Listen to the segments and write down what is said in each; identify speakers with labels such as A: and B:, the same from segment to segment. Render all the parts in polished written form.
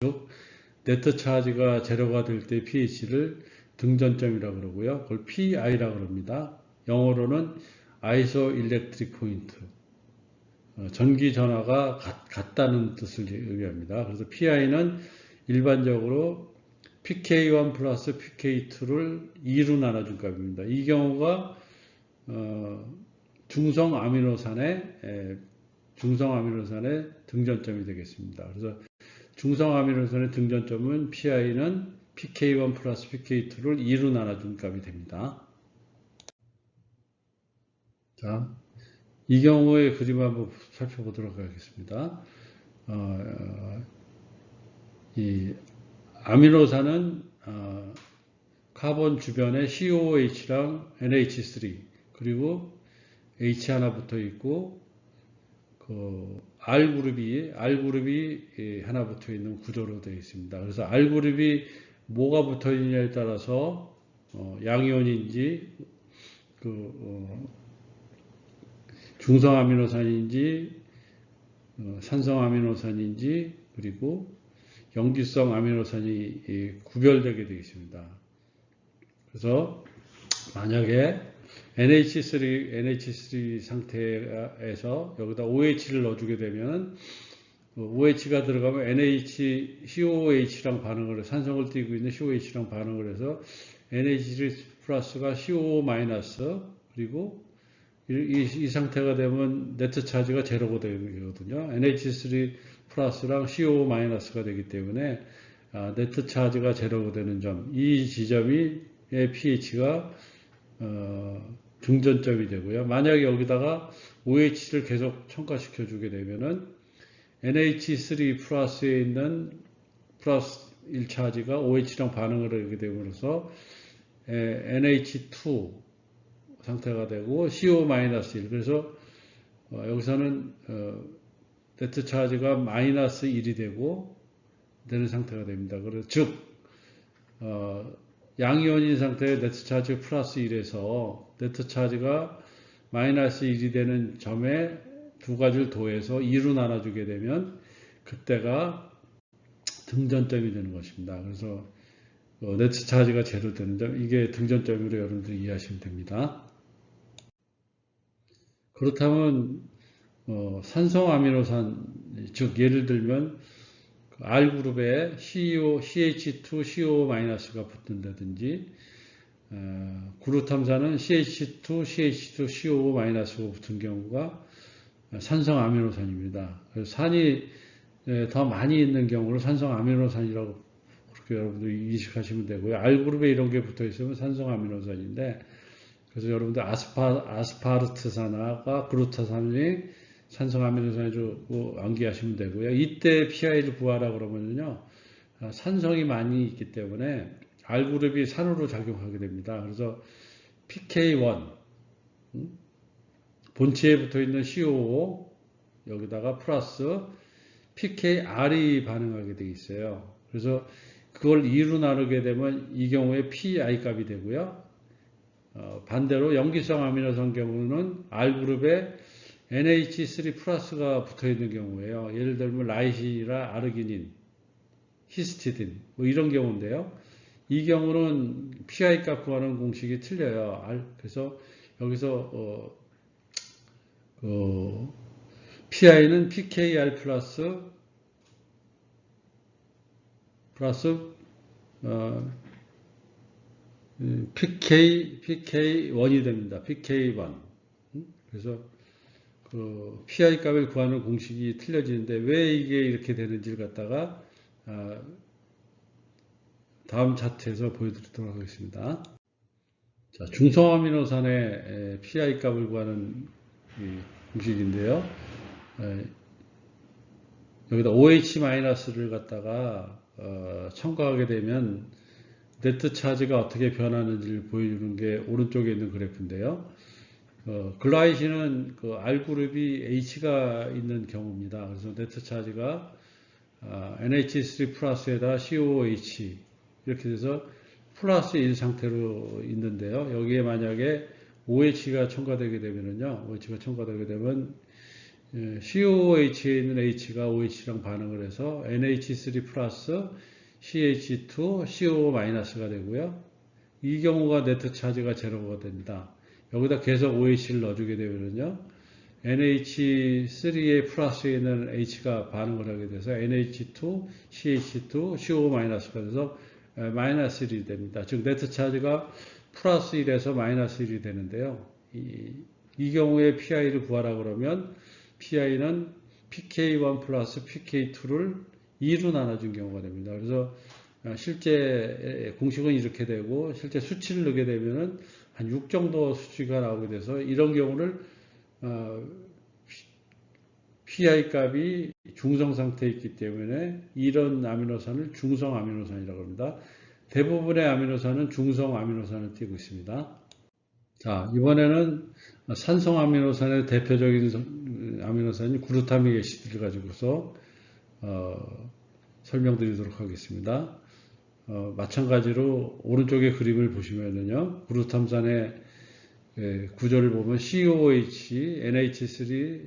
A: 즉 네트 차지가 제로가 될 때 pH를 등전점이라고 그러고요. 그걸 PI라고 그럽니다. 영어로는 아이소일렉트릭 포인트. 전기 전하가 같다는 뜻을 의미합니다. 그래서 PI는 일반적으로 PK1 플러스 PK2를 2로 나눠준 값입니다. 이 경우가 중성 아미노산의 등전점이 되겠습니다. 그래서 중성 아미노산의 등전점은 PI는 PK1 플러스 PK2를 2로 나눠준 값이 됩니다. 자, 이 경우의 그림 한번 살펴보도록 하겠습니다. 이 아미노산은 카본 주변에 COOH랑 NH3 그리고 H 하나 붙어 있고 그 R 그룹이 하나 붙어 있는 구조로 되어 있습니다. 그래서 R 그룹이 뭐가 붙어 있느냐에 따라서 양이온인지 중성 아미노산인지 산성 아미노산인지 그리고 염기성 아미노산이 구별되게 되어 있습니다. 그래서 만약에 NH3 상태에서 여기다 OH를 넣어주게 되면 OH가 들어가면 COOH랑 반응을 해서 산성을 띠고 있는 COOH랑 반응을 해서 NH3 플러스가 CO 마이너스 그리고 이 상태가 되면 네트 차지가 제로가 되거든요. NH3 플러스랑 CO 마이너스가 되기 때문에 네트 차지가 제로가 되는 점, 이 지점이 pH가 중전점이 되고요. 만약에 여기다가 OH를 계속 첨가시켜 주게 되면은 NH3 플러스에 있는 플러스 1차지가 OH랑 반응을 하게 됨으로써 NH2 상태가 되고 CO-1 그래서 여기서는 네트 차지가 마이너스 1이 되는 상태가 됩니다. 그래서 즉 양이온인 상태의 네트 차지 플러스 1에서 네트 차지가 마이너스 1이 되는 점에 두 가지를 더해서 2로 나눠주게 되면 그때가 등전점이 되는 것입니다. 그래서 네트 차지가 제로 되는 점, 이게 등전점으로 여러분들이 이해하시면 됩니다. 그렇다면 산성 아미노산, 즉 예를 들면 R그룹에 CH2CO-가 붙는다든지 구루탐산은 CH2CO-가 붙은 경우가 산성 아미노산입니다. 그래서 산이 더 많이 있는 경우를 산성 아미노산이라고 그렇게 여러분들 인식하시면 되고요. R그룹에 이런 게 붙어 있으면 산성 아미노산인데 그래서 여러분들 아스파르트산화가 글루타산이 산성 아미노산이라고 암기하시면 되고요. 이때 PI를 구하라 그러면요. 산성이 많이 있기 때문에 R그룹이 산으로 작용하게 됩니다. 그래서 PK1 본체에 붙어 있는 COO 여기다가 플러스 PKR이 반응하게 되어 있어요. 그래서 그걸 2로 나누게 되면 이 경우에 PI 값이 되고요. 반대로 염기성 아미노산 경우는 R그룹에 NH3 플러스가 붙어 있는 경우예요. 예를 들면 라이신이나 아르기닌, 히스티딘 뭐 이런 경우인데요. 이 경우는 PI 값 구하는 공식이 틀려요. 그래서 여기서 PI는 PKR 플러스 PK1이 됩니다. PK1. 그래서 PI 값을 구하는 공식이 틀려지는데 왜 이게 이렇게 되는지를 갖다가 다음 차트에서 보여드리도록 하겠습니다. 자, 중성아미노산의 PI 값을 구하는 공식인데요. 여기다 OH-를 갖다가 첨가하게 되면 네트 차지가 어떻게 변하는지를 보여주는 게 오른쪽에 있는 그래프인데요. 글라이신은 그 R그룹이 H가 있는 경우입니다. 그래서 네트 차지가 NH3 플러스에다 COOH 이렇게 돼서 플러스 1 상태로 있는데요. 여기에 만약에 OH가 첨가되게 되면요. OH가 첨가되게 되면 COOH에 있는 H가 OH랑 반응을 해서 NH3 플러스 CH2 CO 마이너스가 되고요. 이 경우가 네트 차지가 제로가 됩니다. 여기다 계속 OH를 넣어주게 되면요. NH3의 플러스에 있는 H가 반응을 하게 돼서 NH2, CH2, CO 마이너스가 돼서 마이너스 1이 됩니다. 즉 네트 차지가 플러스 1에서 마이너스 1이 되는데요. 이 경우에 PI를 구하라 그러면 PI는 PK1 플러스 PK2를 2로 나눠준 경우가 됩니다. 그래서 실제 공식은 이렇게 되고 실제 수치를 넣게 되면은 한 6 정도 수치가 나오게 돼서 이런 경우를 PI 값이 중성 상태에 있기 때문에 이런 아미노산을 중성 아미노산이라고 합니다. 대부분의 아미노산은 중성 아미노산을 띠고 있습니다. 자, 이번에는 산성 아미노산의 대표적인 아미노산인 그루타믹 애시드를 가지고서 설명드리도록 하겠습니다. 마찬가지로 오른쪽의 그림을 보시면은요, 그루탐산의 구조를 보면 COOH, NH3,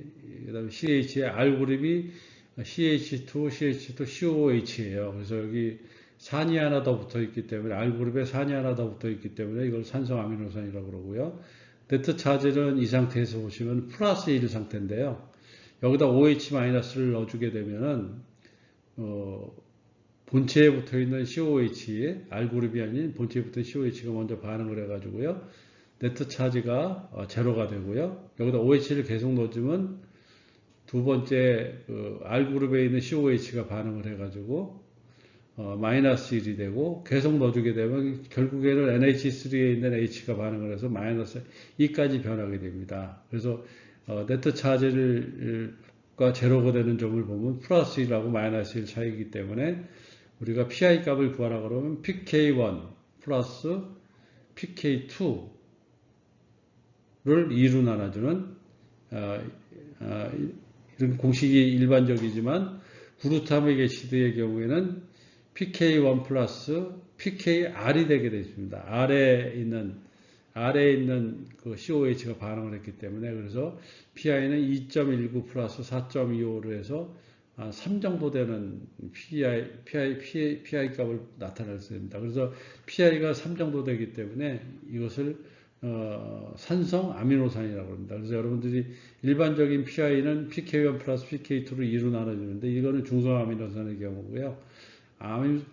A: 그 다음에 CH의 R 그룹이 CH2, CH2, COOH예요. 그래서 여기 산이 하나 더 붙어 있기 때문에 R 그룹에 산이 하나 더 붙어 있기 때문에 이걸 산성 아미노산이라고 그러고요. 네트 차질은 이 상태에서 보시면 플러스 1 상태인데요. 여기다 OH-를 넣어주게 되면은 본체에 붙어 있는 COOH, R 그룹이 아닌 본체에 붙어 있는 COOH가 먼저 반응을 해가지고요. 네트 차지가 제로가 되고요. 여기다 OH를 계속 넣어주면 두 번째 R그룹에 있는 COH가 반응을 해가지고 마이너스 1이 되고 계속 넣어주게 되면 결국에는 NH3에 있는 H가 반응을 해서 마이너스 2까지 변하게 됩니다. 그래서 네트 차지가 제로가 되는 점을 보면 플러스 1하고 마이너스 1 차이이기 때문에 우리가 PI 값을 구하라 그러면 PK1 플러스 PK2 를 2로 나눠주는 이런 공식이 일반적이지만 그루타믹 애시드의 경우에는 PK1 플러스 PKR이 되게 되어 있습니다. 아래에 있는 그 COH가 반응을 했기 때문에 그래서 PI는 2.19 플러스 4.25로 해서 3 정도 되는 PI 값을 나타낼 수 있습니다. 그래서 PI가 3 정도 되기 때문에 이것을 산성 아미노산이라고 합니다. 그래서 여러분들이 일반적인 PI는 PK1 플러스 PK2로 2로 나눠주는데 이거는 중성 아미노산의 경우고요.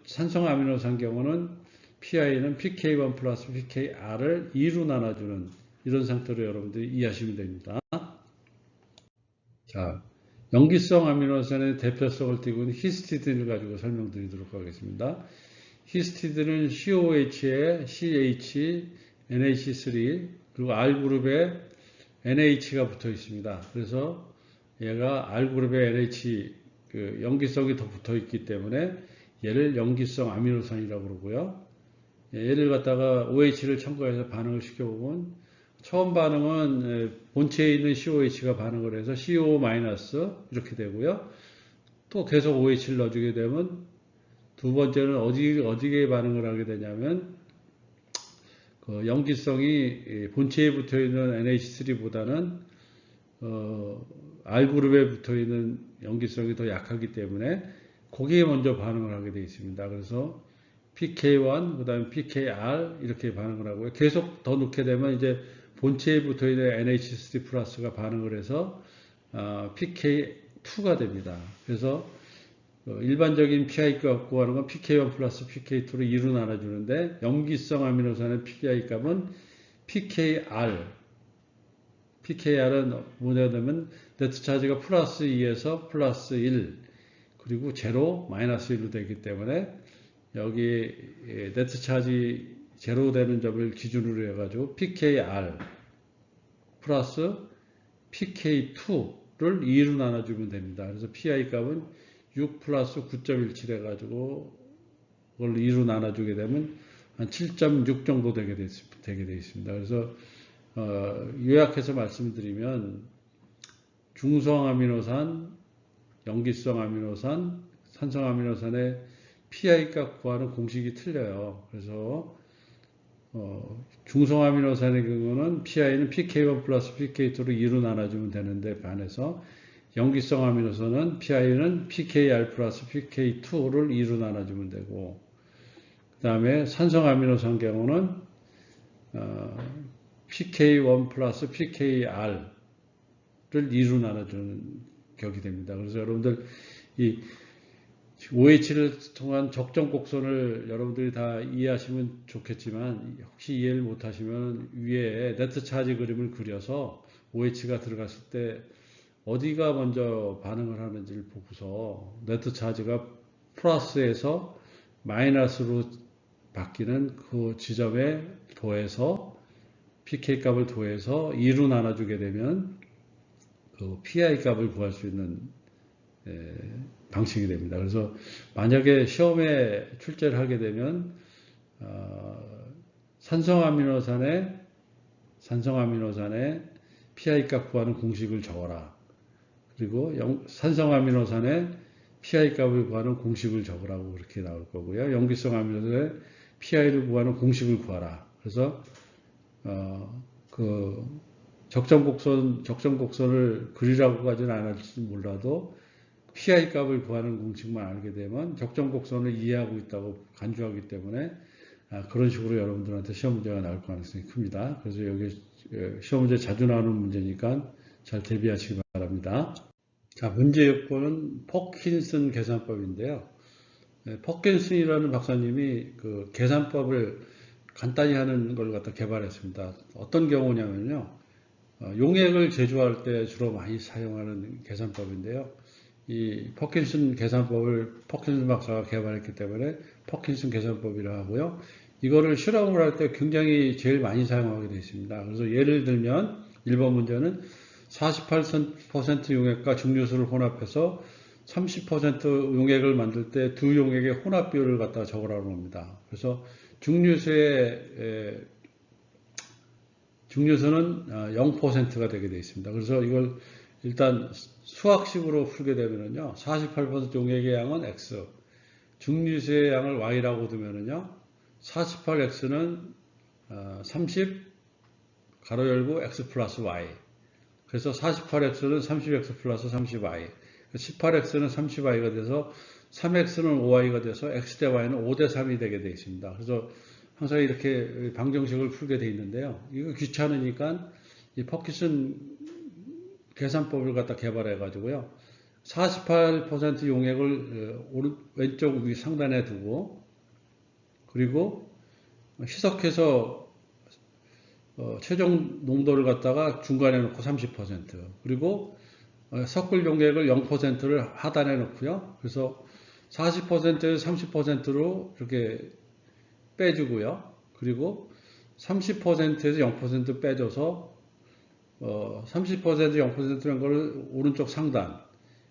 A: 산성 아미노산 경우는 PI는 PK1 플러스 PKR을 2로 나눠주는 이런 상태로 여러분들이 이해하시면 됩니다. 자, 염기성 아미노산의 대표성을 띠고 있는 히스티딘을 가지고 설명드리도록 하겠습니다. 히스티딘은 COH에 CH, NH3 그리고 R그룹에 NH가 붙어 있습니다. 그래서 얘가 R그룹에 NH 염기성이 더 붙어 있기 때문에 얘를 염기성 아미노산이라고 그러고요. 얘를 갖다가 OH를 첨가해서 반응을 시켜보면 처음 반응은 본체에 있는 COH가 반응을 해서 CO- 이렇게 되고요. 또 계속 OH를 넣어주게 되면 두 번째는 어디에 반응을 하게 되냐면 염기성이 본체에 붙어 있는 NH3보다는 R그룹에 붙어 있는 염기성이 더 약하기 때문에 거기에 먼저 반응을 하게 되어 있습니다. 그래서 PK1, 그 다음에 PKR 이렇게 반응을 하고요. 계속 더 넣게 되면 이제 본체에 붙어 있는 NH3 플러스가 반응을 해서 PK2가 됩니다. 그래서 일반적인 PI 값 구하는 건 PK1 플러스 PK2로 2로 나눠주는데 염기성 아미노산의 PI 값은 PKR은 뭐냐면 네트 차지가 플러스 2에서 플러스 1 그리고 제로 마이너스 1로 되기 때문에 여기 네트 차지 제로 되는 점을 기준으로 해가지고 PKR 플러스 PK2를 2로 나눠주면 됩니다. 그래서 PI 값은 6 플러스 9.17 해가지고 그걸 2로 나눠주게 되면 한 7.6 정도 되게 되어 있습니다. 그래서 요약해서 말씀드리면 중성 아미노산, 염기성 아미노산, 산성 아미노산의 PI 값 구하는 공식이 틀려요. 그래서 중성 아미노산의 경우는 PI는 PK1 플러스 PK2로 2로 나눠주면 되는데 반해서 염기성 아미노산은 PI는 PKR 플러스 PK2를 2로 나눠주면 되고, 그 다음에 산성 아미노산 경우는 PK1 플러스 PKR를 2로 나눠주는 격이 됩니다. 그래서 여러분들 이 OH를 통한 적정 곡선을 여러분들이 다 이해하시면 좋겠지만, 혹시 이해를 못하시면 위에 네트 차지 그림을 그려서 OH가 들어갔을 때 어디가 먼저 반응을 하는지를 보고서 네트 차지가 플러스에서 마이너스로 바뀌는 그 지점에 더해서 pK 값을 더해서 2로 나눠주게 되면 그 PI 값을 구할 수 있는 방식이 됩니다. 그래서 만약에 시험에 출제를 하게 되면 산성아미노산의 PI 값 구하는 공식을 적어라. 그리고 산성아미노산의 PI 값을 구하는 공식을 적으라고 그렇게 나올 거고요. 염기성 아미노산의 PI를 구하는 공식을 구하라. 그래서 그 적정곡선을 그리라고까지는 안 할지 몰라도 PI 값을 구하는 공식만 알게 되면 적정곡선을 이해하고 있다고 간주하기 때문에 그런 식으로 여러분들한테 시험 문제가 나올 가능성이 큽니다. 그래서 여기 시험 문제 자주 나오는 문제니까 잘 대비하시기 바랍니다. 자, 문제 6번은 퍼킨슨 계산법인데요. 퍼킨슨이라는 박사님이 그 계산법을 간단히 하는 걸 갖다 개발했습니다. 어떤 경우냐면요. 용액을 제조할 때 주로 많이 사용하는 계산법인데요. 이 퍼킨슨 계산법을 퍼킨슨 박사가 개발했기 때문에 퍼킨슨 계산법이라고 하고요. 이거를 실험을 할 때 굉장히 제일 많이 사용하게 되어 있습니다. 그래서 예를 들면 1번 문제는 48% 용액과 증류수를 혼합해서 30% 용액을 만들 때 두 용액의 혼합 비율을 갖다가 적으라고 합니다. 그래서 증류수는 0%가 되게 되어 있습니다. 그래서 이걸 일단 수학식으로 풀게 되면요. 48% 용액의 양은 X, 증류수의 양을 Y라고 두면요. 48X는 30 가로 열고 X 플러스 Y. 그래서 48X는 30X 플러스 30Y. 18X는 30Y가 돼서 3X는 5Y가 돼서 X 대 Y는 5대 3이 되게 되어 있습니다. 그래서 항상 이렇게 방정식을 풀게 되어 있는데요. 이거 귀찮으니까 이 퍼킨슨 계산법을 갖다 개발해 가지고요. 48% 용액을 왼쪽 위 상단에 두고, 그리고 희석해서 최종 농도를 갖다가 중간에 놓고 30%, 그리고 섞을 용액을 0%를 하단에 놓고요. 그래서 40%에서 30%로 이렇게 빼주고요. 그리고 30%에서 0% 빼줘서 30% 0%란 거를 오른쪽 상단,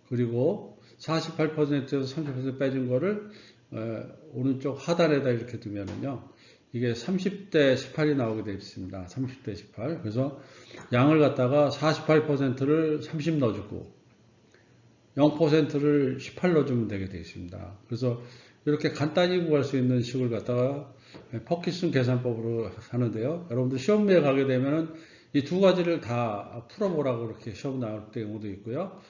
A: 그리고 48%에서 30% 빼준 거를 오른쪽 하단에다 이렇게 두면은요, 이게 30대 18이 나오게 되어 있습니다. 30대 18. 그래서 양을 갖다가 48%를 30 넣어주고 0%를 18 넣어주면 되게 되어 있습니다. 그래서 이렇게 간단히 구할 수 있는 식을 갖다가 퍼킨슨 계산법으로 하는데요. 여러분들 시험에 가게 되면은 이 두 가지를 다 풀어보라고 그렇게 시험 나올 경우도 있고요.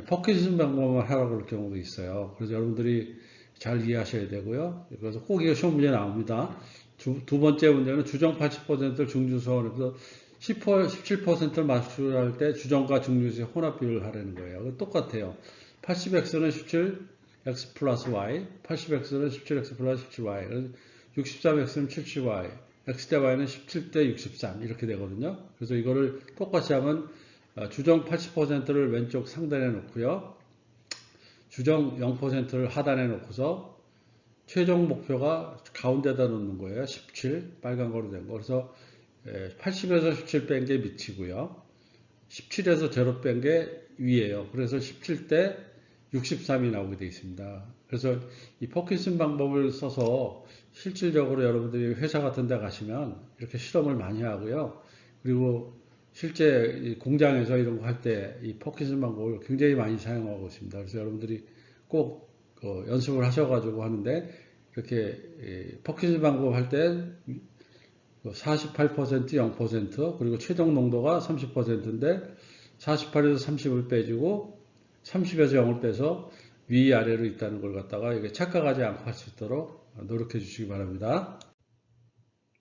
A: 퍼킨슨 방법을 하라고 그럴 경우도 있어요. 그래서 여러분들이 잘 이해하셔야 되고요. 그래서 꼭 이거 시험 문제 나옵니다. 두 번째 문제는 주정 80%를 증류수원에서 17%를 맞출할 때 주정과 증류수의 혼합 비율을 하라는 거예요. 똑같아요. 80x는 17, x 플러스 y, 80x는 17x 플러스 17y, 63x는 77y, x 대 y는 17대 63 이렇게 되거든요. 그래서 이거를 똑같이 하면 주정 80%를 왼쪽 상단에 놓고요. 주정 0%를 하단에 놓고서 최종 목표가 가운데다 놓는 거예요. 17 빨간 거로 된 거. 그래서 80에서 17 뺀 게 밑이고요. 17에서 0 뺀 게 위에요. 그래서 17대 63이 나오게 되어 있습니다. 그래서 이 퍼킨슨 방법을 써서 실질적으로 여러분들이 회사 같은 데 가시면 이렇게 실험을 많이 하고요. 그리고 실제 공장에서 이런 거 할 때 이 퍼킨슨 방법을 굉장히 많이 사용하고 있습니다. 그래서 여러분들이 꼭 연습을 하셔가지고 하는데, 이렇게 퍼킨슨 방법 할 때 48% 0% 그리고 최종 농도가 30%인데 48에서 30을 빼주고 30에서 0을 빼서 위아래로 있다는 걸 갖다가 이게 착각하지 않고 할 수 있도록 노력해 주시기 바랍니다.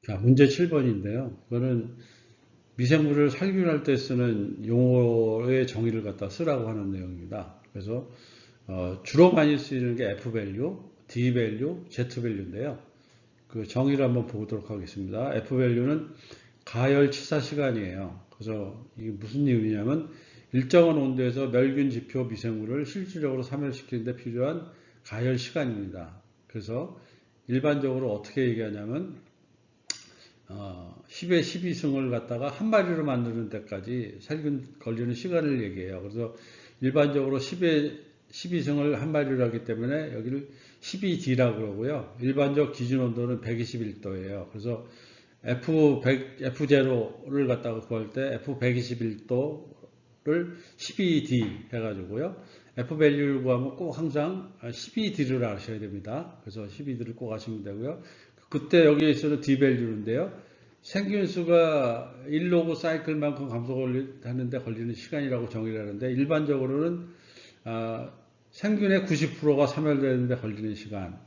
A: 자, 문제 7번인데요. 이거는 미생물을 살균할 때 쓰는 용어의 정의를 갖다 쓰라고 하는 내용입니다. 그래서 주로 많이 쓰이는 게 F-value, D-value, Z-value인데요. 그 정의를 한번 보도록 하겠습니다. F-value는 가열 치사 시간이에요. 그래서 이게 무슨 의미냐면 일정한 온도에서 멸균 지표 미생물을 실질적으로 사멸시키는 데 필요한 가열 시간입니다. 그래서 일반적으로 어떻게 얘기하냐면 10의 12승을 갖다가 한 마리로 만드는 데까지 살균 걸리는 시간을 얘기해요. 그래서 일반적으로 10의 12승을 한 마리로 하기 때문에 여기를 12D라고 그러고요. 일반적 기준 온도는 121도예요. 그래서 F0를 갖다가 구할 때 F121도를 12D 해가지고요. F-value를 구하면 꼭 항상 12D를 아셔야 됩니다. 그래서 12D를 꼭 아시면 되고요. 그때 여기에 있어도 D-value인데요. 생균수가 1로그 사이클만큼 감소하는데 걸리는 시간이라고 정의를 하는데 일반적으로는 생균의 90%가 사멸되는데 걸리는 시간,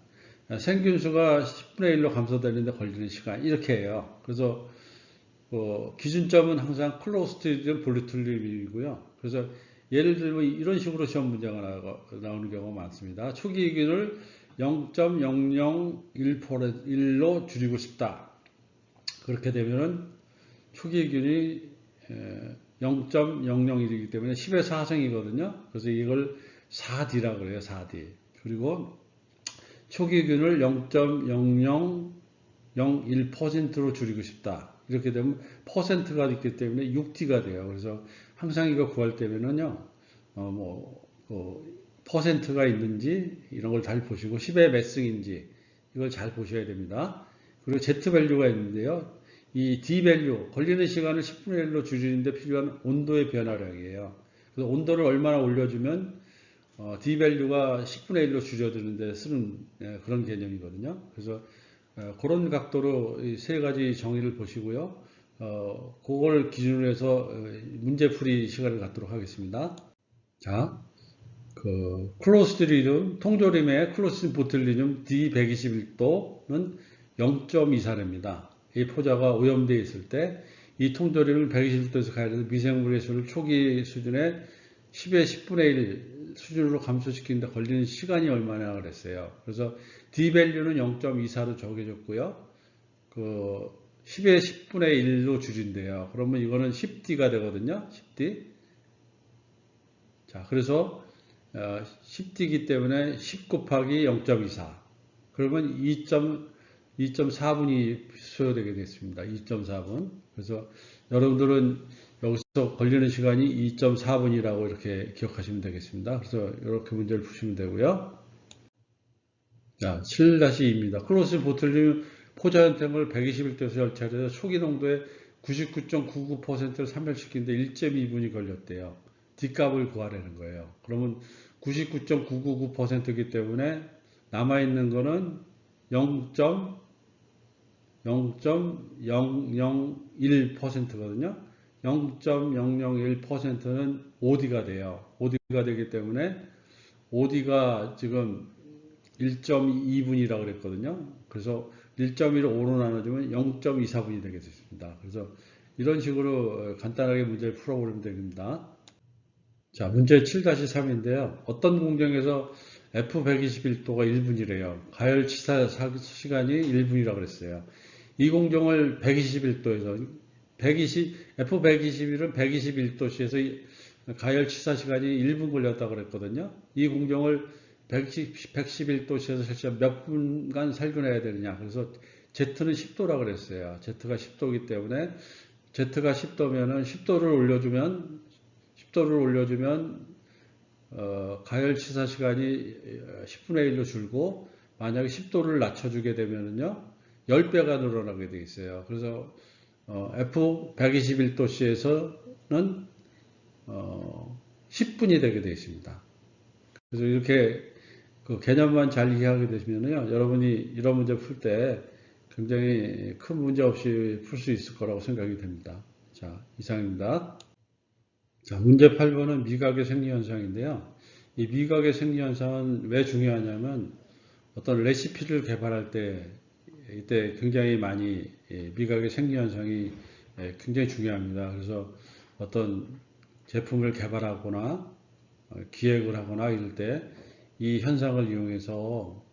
A: 생균수가 10분의 1로 감소되는데 걸리는 시간 이렇게 해요. 그래서 기준점은 항상 클로스트리즘 볼리툴림이고요. 그래서 예를 들면 이런 식으로 시험 문제가 나오는 경우가 많습니다. 초기 기준을 0.001%로 줄이고 싶다. 그렇게 되면은 초기 기준이 0.001이기 때문에 10의 4승이거든요. 그래서 이걸 4D라고 그래요. 4D. 그리고 초기 균을 0.0001%로 줄이고 싶다. 이렇게 되면 퍼센트가 있기 때문에 6D가 돼요. 그래서 항상 이거 구할 때면은요, 퍼센트가 있는지 이런 걸 잘 보시고 10의 몇 승인지 이걸 잘 보셔야 됩니다. 그리고 Z 밸류가 있는데요. 이 D 밸류, 걸리는 시간을 10분의 1로 줄이는데 필요한 온도의 변화량이에요. 그래서 온도를 얼마나 올려주면 D 밸류가 10분의 1로 줄여드는데 쓰는 그런 개념이거든요. 그래서 그런 각도로 이 세 가지 정의를 보시고요. 그걸 기준으로 해서 문제풀이 시간을 갖도록 하겠습니다. 자, 클로스드 리듬, 통조림의 클로스드 보틀리듐 D121도는 0.24렙니다. 이 포자가 오염되어 있을 때 이 통조림을 121도에서 가열해서 미생물의 수를 초기 수준의 10의 10분의 1 수준으로 감소시키는데 걸리는 시간이 얼마나 그랬어요. 그래서 D 밸류는 0.24로 정해졌고요. 10의 10분의 1로 줄인대요. 그러면 이거는 10D가 되거든요. 10D. 자, 그래서 10D이기 때문에 10 곱하기 0.24. 그러면 2.4분이 소요되게 됐습니다. 2.4분. 그래서 여러분들은 여기서 걸리는 시간이 2.4분이라고 이렇게 기억하시면 되겠습니다. 그래서 이렇게 문제를 푸시면 되고요. 자, 7-2입니다. 클로스 보틀륨 포자 현템을 121도에서 열차해서 초기 농도의 99.99%를 사멸시키는데 1.2분이 걸렸대요. D값을 구하라는 거예요. 그러면 99.999%이기 때문에 남아있는 거는 0.001%거든요. 0.001%는 OD가 돼요. OD가 되기 때문에 OD가 지금 1.2분이라고 그랬거든요. 그래서 1.1을 5로 나눠주면 0.24분이 되겠습니다. 그래서 이런 식으로 간단하게 문제를 풀어보면 됩니다. 자, 문제 7-3인데요. 어떤 공정에서 F121도가 1분이래요. 가열 치사 시간이 1분이라고 그랬어요. 이 공정을 121도에서 F121은 121도씨에서 가열 치사 시간이 1분 걸렸다고 그랬거든요. 이 공정을 111도씨에서 실제 몇 분간 살균해야 되느냐. 그래서 Z는 10도라고 그랬어요. Z가 10도이기 때문에 Z가 10도면은 10도를 올려주면 가열 치사 시간이 10분의 1로 줄고 만약에 10도를 낮춰주게 되면은요 10배가 늘어나게 되어 있어요. 그래서 F121도씨에서는 10분이 되게 되어 있습니다. 그래서 이렇게 그 개념만 잘 이해하게 되시면요 여러분이 이런 문제 풀 때 굉장히 큰 문제 없이 풀 수 있을 거라고 생각이 됩니다. 자, 이상입니다. 자, 문제 8번은 미각의 생리현상인데요. 이 미각의 생리현상은 왜 중요하냐면 어떤 레시피를 개발할 때 이때 굉장히 많이 미각의 생리현상이 굉장히 중요합니다. 그래서 어떤 제품을 개발하거나 기획을 하거나 이럴 때 이 현상을 이용해서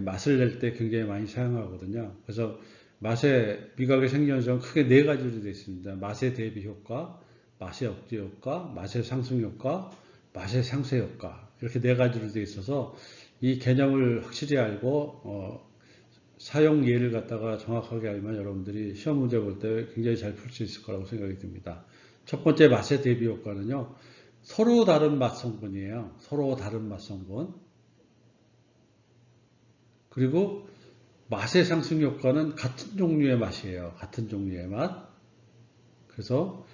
A: 맛을 낼 때 굉장히 많이 사용하거든요. 그래서 맛의 미각의 생리현상은 크게 네 가지로 되어 있습니다. 맛의 대비 효과, 맛의 억제 효과, 맛의 상승 효과, 맛의 상쇄 효과 이렇게 네 가지로 되어 있어서 이 개념을 확실히 알고 사용 예를 갖다가 정확하게 알면 여러분들이 시험 문제 볼 때 굉장히 잘 풀 수 있을 거라고 생각이 듭니다. 첫 번째 맛의 대비 효과는요. 서로 다른 맛 성분이에요. 서로 다른 맛 성분. 그리고 맛의 상승 효과는 같은 종류의 맛이에요. 같은 종류의 맛. 그래서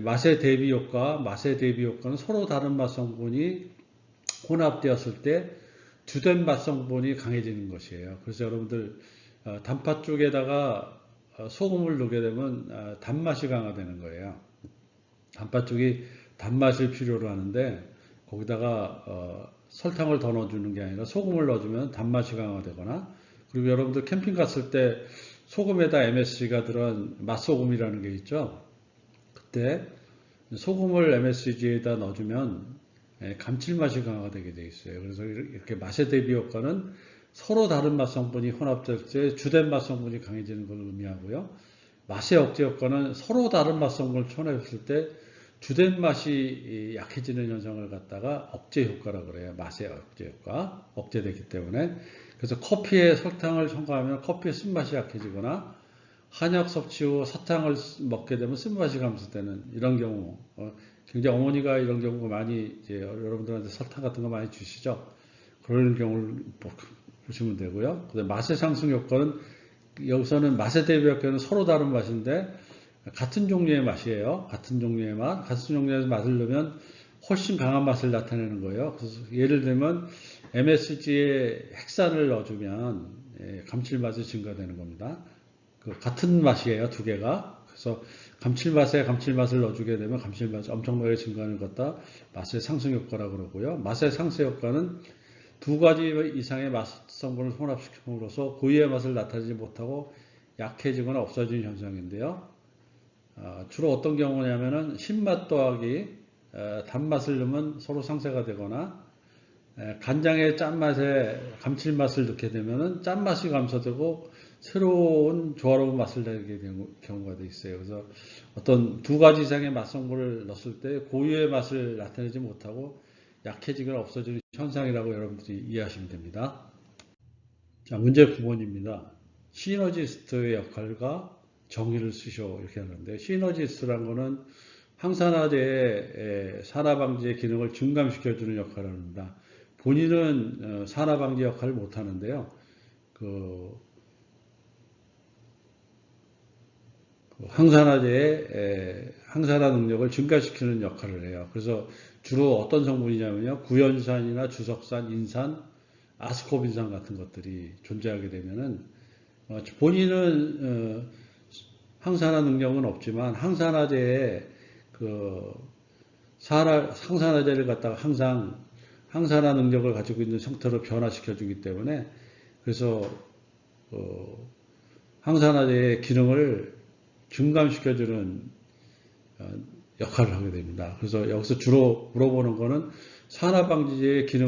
A: 맛의 대비 효과, 맛의 대비 효과는 서로 다른 맛 성분이 혼합되었을 때 주된 맛 성분이 강해지는 것이에요. 그래서 여러분들 단팥 쪽에다가 소금을 넣게 되면 단맛이 강화되는 거예요. 단팥 쪽이 단맛을 필요로 하는데 거기다가 설탕을 더 넣어주는 게 아니라 소금을 넣어주면 단맛이 강화되거나 그리고 여러분들 캠핑 갔을 때 소금에다 MSG가 들어간 맛소금이라는 게 있죠. 그때 소금을 MSG에다 넣어주면 감칠맛이 강화되게 되어 있어요. 그래서 이렇게 맛의 대비 효과는 서로 다른 맛 성분이 혼합될 때 주된 맛 성분이 강해지는 걸 의미하고요. 맛의 억제 효과는 서로 다른 맛 성분을 혼합했을 때 주된 맛이 약해지는 현상을 갖다가 억제 효과라고 그래요. 맛의 억제 효과. 억제되기 때문에. 그래서 커피에 설탕을 첨가하면 커피의 쓴맛이 약해지거나 한약 섭취 후 사탕을 먹게 되면 쓴맛이 감소되는 이런 경우 굉장히 어머니가 이런 경우가 많이 이제 여러분들한테 설탕 같은 거 많이 주시죠. 그런 경우를 보시면 되고요. 맛의 상승 효과는 여기서는 맛의 대비 효과는 서로 다른 맛인데 같은 종류의 맛이에요. 같은 종류의 맛, 같은 종류의 맛을 넣으면 훨씬 강한 맛을 나타내는 거예요. 그래서 예를 들면 MSG에 핵산을 넣어주면 감칠맛이 증가되는 겁니다. 같은 맛이에요, 두 개가. 그래서 감칠맛에 감칠맛을 넣어주게 되면 감칠맛이 엄청나게 증가하는 것 같다. 맛의 상승 효과라고 그러고요. 맛의 상쇄 효과는 두 가지 이상의 맛 성분을 혼합시킴으로써 고유의 맛을 나타내지 못하고 약해지거나 없어지는 현상인데요. 주로 어떤 경우냐면은 신맛 더하기 단맛을 넣으면 서로 상쇄가 되거나 간장의 짠맛에 감칠맛을 넣게 되면은 짠맛이 감소되고 새로운 조화로운 맛을 내게 되는 경우가 돼 있어요. 그래서 어떤 두 가지 이상의 맛 성분을 넣었을 때 고유의 맛을 나타내지 못하고 약해지거나 없어지는 현상이라고 여러분들이 이해하시면 됩니다. 자, 문제 9번입니다. 시너지스트의 역할과 정의를 쓰시오 이렇게 하는데 시너지스트란 거는 항산화제의 산화방지의 기능을 증감시켜주는 역할을 합니다. 본인은 산화방지 역할을 못하는데요. 항산화제의 항산화 능력을 증가시키는 역할을 해요. 그래서 주로 어떤 성분이냐면요. 구연산이나 주석산, 인산, 아스코빈산 같은 것들이 존재하게 되면은 본인은 항산화 능력은 없지만 항산화제의 항산화제를 갖다가 항상 항산화 능력을 가지고 있는 형태로 변화시켜주기 때문에 그래서 항산화제의 기능을 증감시켜주는 역할을 하게 됩니다. 그래서 여기서 주로 물어보는 거는 산화방지제의 기능